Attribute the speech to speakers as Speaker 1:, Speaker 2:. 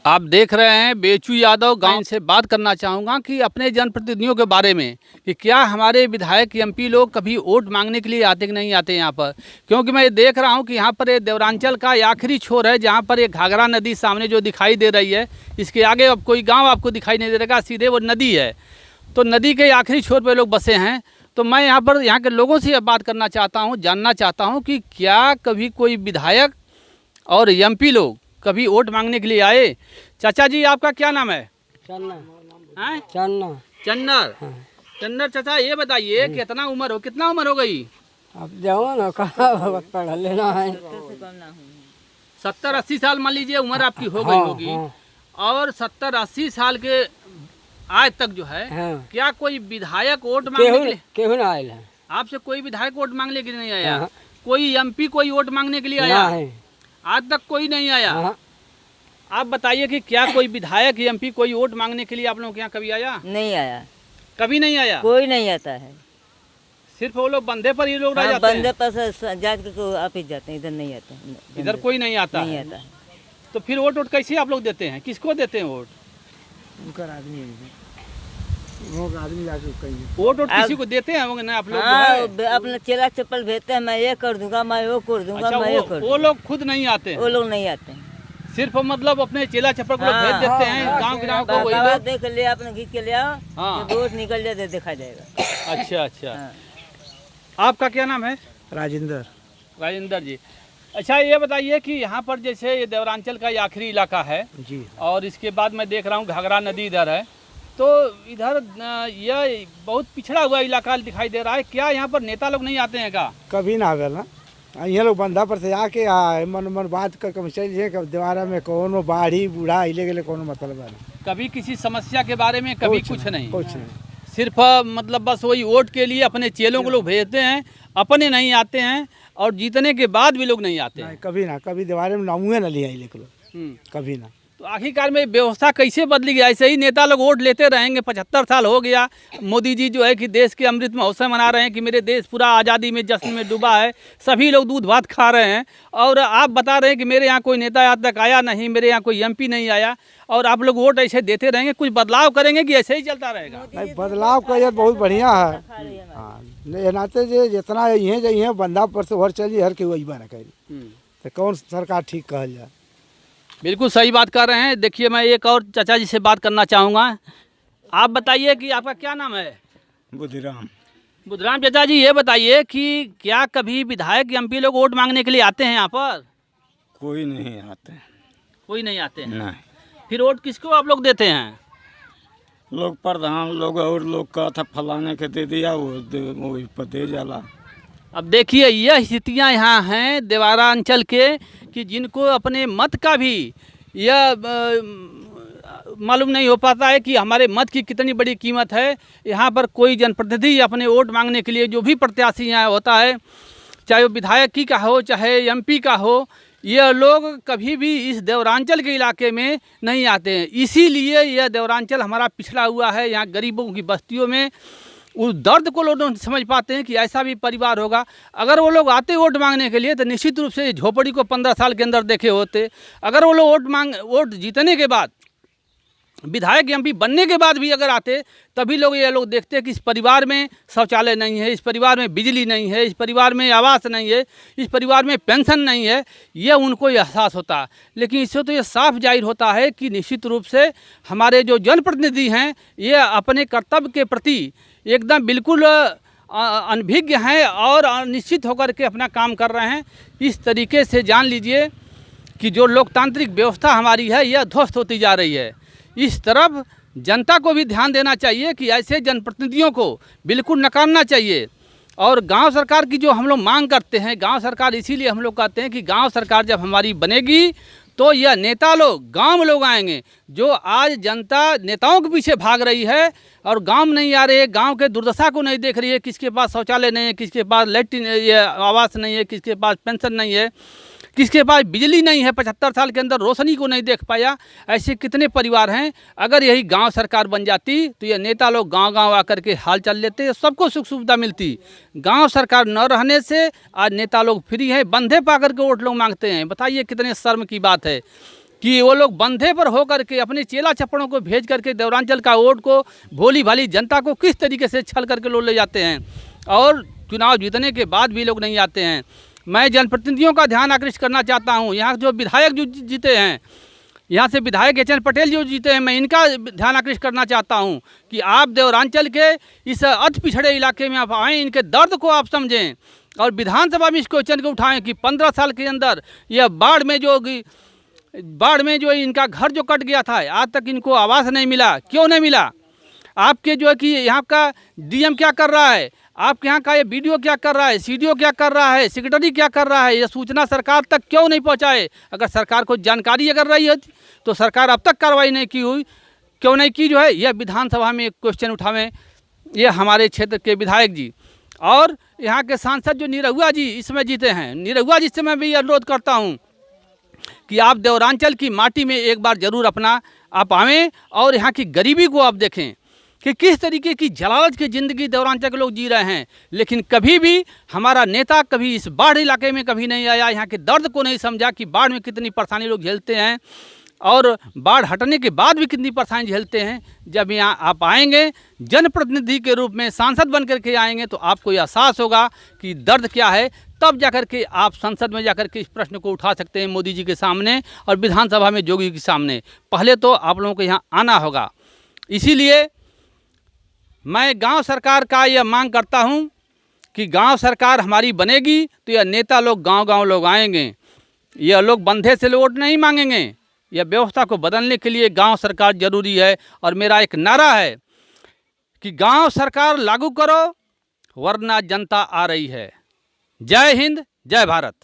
Speaker 1: आप देख रहे हैं बेचू यादव गांव से बात करना चाहूँगा कि अपने जनप्रतिनिधियों के बारे में कि क्या हमारे विधायक एमपी लोग कभी वोट मांगने के लिए आते कि नहीं आते यहाँ पर। क्योंकि मैं देख रहा हूँ कि यहाँ पर ये देवरांचल का आखिरी छोर है जहाँ पर एक घाघरा नदी सामने जो दिखाई दे रही है। इसके आगे अब कोई गाँव आपको दिखाई नहीं दे रहेगा, सीधे वो नदी है। तो नदी के आखिरी छोर पर लोग बसे हैं। तो मैं यहाँ पर यहाँ के लोगों से बात करना चाहता हूँ, जानना चाहता हूँ कि क्या कभी कोई विधायक और एमपी लोग कभी वोट मांगने के लिए आए। चाचा जी आपका क्या नाम है?
Speaker 2: चन्ना।
Speaker 1: चन्नर। चन्नर चाचा ये बताइए कितना उम्र हो गई?
Speaker 2: अब जाओ ना कहाँ पढ़ लेना है।
Speaker 1: 70-80 साल मान लीजिए उम्र आपकी हो गई होगी। और 70-80 साल के आज तक जो है क्या कोई विधायक वोट मांगने के लिए
Speaker 2: केहू ना आयल है?
Speaker 1: आपसे कोई विधायक वोट मांगने के लिए नहीं आया? कोई एमपी कोई वोट मांगने के लिए आया? आज तक कोई नहीं आया। आप बताइए कि क्या कोई विधायक एमपी कोई वोट मांगने के लिए आप लोगों के यहाँ कभी आया?
Speaker 3: नहीं आया,
Speaker 1: कभी नहीं आया।
Speaker 3: कोई नहीं आता है।
Speaker 1: सिर्फ वो लोग बंदे पर ही लोग रह जाते
Speaker 3: बंदे पर जाकर तो आप ही जाते हैं, इधर नहीं आते हैं।
Speaker 1: इधर कोई नहीं आता
Speaker 3: नहीं
Speaker 1: है।
Speaker 3: आता है।
Speaker 1: तो फिर वोट कैसे आप लोग देते हैं? किसको देते हैं वोट?
Speaker 2: उनका आदमी वो आदमी जाके कहिए
Speaker 1: वोट किसी को देते हैं ना आप लोग?
Speaker 3: अपना चेला चप्पल भेजते हैं, मैं ये कर दूंगा, मैं वो कर दूंगा।
Speaker 1: अच्छा,
Speaker 3: मैं ये कर
Speaker 1: वो लोग खुद नहीं आते हैं?
Speaker 3: वो लोग नहीं आते हैं।
Speaker 1: सिर्फ मतलब अपने चेला चप्पल को भेज देते हैं गांव के गांव को। वही लोग
Speaker 3: देख लिया, अपने खींच के ले आओ, वोट निकल जाए देखा जाएगा।
Speaker 1: अच्छा। आपका क्या नाम है?
Speaker 2: राजेंद्र
Speaker 1: जी। अच्छा ये बताइए कि यहाँ पर जैसे ये देवरांचल का आखिरी इलाका है
Speaker 2: जी,
Speaker 1: और इसके बाद मैं देख रहा हूँ घाघरा नदी इधर है। तो इधर यह बहुत पिछड़ा हुआ इलाका दिखाई दे रहा है। क्या यहाँ पर नेता लोग नहीं आते हैं का?
Speaker 2: कभी ना आवेल ना। यहाँ लोग बंदा पर से आके मन बात कर चलिए दीवारा में कोनो बाढ़ी बूढ़ा हिले गए कोनो मतलब है।
Speaker 1: कभी किसी समस्या के बारे में कभी कुछ नहीं। सिर्फ मतलब बस वही वोट के लिए अपने चेलों को लोग भेजते हैं, अपने नहीं आते हैं और जीतने के बाद भी लोग नहीं आते हैं।
Speaker 2: कभी ना, कभी दीवारे में नामुए ना लिया लोग, कभी ना।
Speaker 1: तो आखिरकार में व्यवस्था कैसे बदली गई? ऐसे ही नेता लोग वोट लेते रहेंगे? 75 साल हो गया। मोदी जी जो है कि देश के अमृत महोत्सव मना रहे हैं कि मेरे देश पूरा आज़ादी में जश्न में डूबा है, सभी लोग दूध भात खा रहे हैं। और आप बता रहे हैं कि मेरे यहाँ कोई नेता आज तक आया नहीं, मेरे यहाँ कोई एमपी नहीं आया, और आप लोग वोट ऐसे देते रहेंगे। कुछ बदलाव करेंगे कि ऐसे ही चलता रहेगा?
Speaker 2: नहीं, बदलाव का बहुत बढ़िया है। हाँ, नाते जे जितना ये बंदा पर से घर चलिए हर के वही बना करी तो कौन सरकार ठीक कहल जाए।
Speaker 1: बिल्कुल सही बात कर रहे हैं। देखिए मैं एक और चाचा जी से बात करना चाहूँगा। आप बताइए कि आपका क्या नाम है? बुद्धराम चाचा जी ये बताइए कि क्या कभी विधायक एमपी लोग वोट मांगने के लिए आते हैं यहाँ पर?
Speaker 4: कोई नहीं आते।
Speaker 1: कोई नहीं आते हैं?
Speaker 4: नहीं।
Speaker 1: फिर वोट किसको आप लोग देते हैं?
Speaker 4: लोग प्रधान लोग और लोग का था फलाने के दे दिया, वो पर दे जाला।
Speaker 1: अब देखिए यह स्थितियाँ यहाँ हैं देवारा अंचल के कि जिनको अपने मत का भी यह मालूम नहीं हो पाता है कि हमारे मत की कितनी बड़ी कीमत है। यहाँ पर कोई जनप्रतिनिधि अपने वोट मांगने के लिए जो भी प्रत्याशी यहाँ होता है, चाहे वो विधायक की का हो चाहे एमपी का हो, ये लोग कभी भी इस देवरांचल के इलाके में नहीं आते हैं। इसीलिए यह देवरांचल हमारा पिछड़ा हुआ है। यहाँ गरीबों की बस्तियों में उस दर्द को लोग नहीं समझ पाते हैं कि ऐसा भी परिवार होगा। अगर वो लोग आते वोट मांगने के लिए तो निश्चित रूप से झोपड़ी को 15 साल के अंदर देखे होते। अगर वो लोग वोट जीतने के बाद, विधायक एमपी बनने के बाद भी अगर आते, तभी लोग ये लोग देखते कि इस परिवार में शौचालय नहीं है, इस परिवार में बिजली नहीं है, इस परिवार में आवास नहीं है, इस परिवार में पेंशन नहीं है, ये उनको एहसास होता। लेकिन इससे तो ये साफ जाहिर होता है कि निश्चित रूप से हमारे जो जनप्रतिनिधि हैं ये अपने कर्तव्य के प्रति एकदम बिल्कुल अनभिज्ञ हैं और निश्चित होकर के अपना काम कर रहे हैं। इस तरीके से जान लीजिए कि जो लोकतांत्रिक व्यवस्था हमारी है यह ध्वस्त होती जा रही है। इस तरफ जनता को भी ध्यान देना चाहिए कि ऐसे जनप्रतिनिधियों को बिल्कुल नकारना चाहिए। और गांव सरकार की जो हम लोग मांग करते हैं, गांव सरकार इसीलिए हम लोग कहते हैं कि गांव सरकार जब हमारी बनेगी तो यह नेता लोग गांव में लोग आएंगे। जो आज जनता नेताओं के पीछे भाग रही है और गांव में नहीं आ रही है, गांव के दुर्दशा को नहीं देख रही है, किसके पास शौचालय नहीं है, किसके पास लैट्रिन आवास नहीं है, किसके पास पेंशन नहीं है, किसके पास बिजली नहीं है, 75 साल के अंदर रोशनी को नहीं देख पाया, ऐसे कितने परिवार हैं। अगर यही गांव सरकार बन जाती तो ये नेता लोग गांव-गांव आकर के हाल चल लेते, सबको सुख सुविधा मिलती। गांव सरकार न रहने से आज नेता लोग फ्री हैं, बंधे पा करके वोट लोग मांगते हैं। बताइए कितने शर्म की बात है कि वो लोग बंधे पर होकर के अपने चेला चप्पड़ों को भेज करके देवरांचल का वोट को भोली भाली जनता को किस तरीके से छल करके लोग ले जाते हैं और चुनाव जीतने के बाद भी लोग नहीं आते हैं। मैं जनप्रतिनिधियों का ध्यान आकृष्ट करना चाहता हूँ। यहाँ जो विधायक जो जीते हैं, यहाँ से विधायक एच एन पटेल जो जीते हैं, मैं इनका ध्यान आकृष्ट करना चाहता हूँ कि आप देवरांचल के इस अति पिछड़े इलाके में आप आएँ, इनके दर्द को आप समझें और विधानसभा में इस क्वेश्चन को उठाएं कि 15 साल के अंदर यह बाढ़ में जो इनका घर जो कट गया था, आज तक इनको आवास नहीं मिला। क्यों नहीं मिला? आपके जो है कि यहाँ का डीएम क्या कर रहा है, आपके यहाँ का ये बीडीओ क्या कर रहा है, सीडीओ क्या कर रहा है, सेक्रेटरी क्या कर रहा है, ये सूचना सरकार तक क्यों नहीं पहुँचाए? अगर सरकार को जानकारी अगर रही है तो सरकार अब तक कार्रवाई नहीं की हुई, क्यों नहीं की जो है? यह विधानसभा में एक क्वेश्चन उठावें ये हमारे क्षेत्र के विधायक जी। और यहाँ के सांसद जो निरहुआ जी इसमें जीते हैं, निरहुआ जी से मैं भी अनुरोध करता हूँ कि आप देवरांचल की माटी में एक बार ज़रूर आप आवें और यहाँ की गरीबी को आप देखें कि किस तरीके की जलालत की ज़िंदगी देवरांचल के लोग जी रहे हैं। लेकिन कभी भी हमारा नेता कभी इस बाढ़ इलाके में कभी नहीं आया, यहाँ के दर्द को नहीं समझा कि बाढ़ में कितनी परेशानी लोग झेलते हैं और बाढ़ हटने के बाद भी कितनी परेशानी झेलते हैं। जब यहाँ आप आएंगे जनप्रतिनिधि के रूप में, सांसद बन करके आएंगे तो आपको यह एहसास होगा कि दर्द क्या है। तब जाकर के आप संसद में जाकर के इस प्रश्न को उठा सकते हैं मोदी जी के सामने और विधानसभा में जोगी के सामने। पहले तो आप लोगों को यहाँ आना होगा। इसीलिए मैं गांव सरकार का यह मांग करता हूं कि गांव सरकार हमारी बनेगी तो यह नेता लोग गांव-गांव लोग आएंगे, यह लोग बंधे से वोट नहीं मांगेंगे। यह व्यवस्था को बदलने के लिए गांव सरकार जरूरी है। और मेरा एक नारा है कि गांव सरकार लागू करो वरना जनता आ रही है। जय हिंद, जय भारत।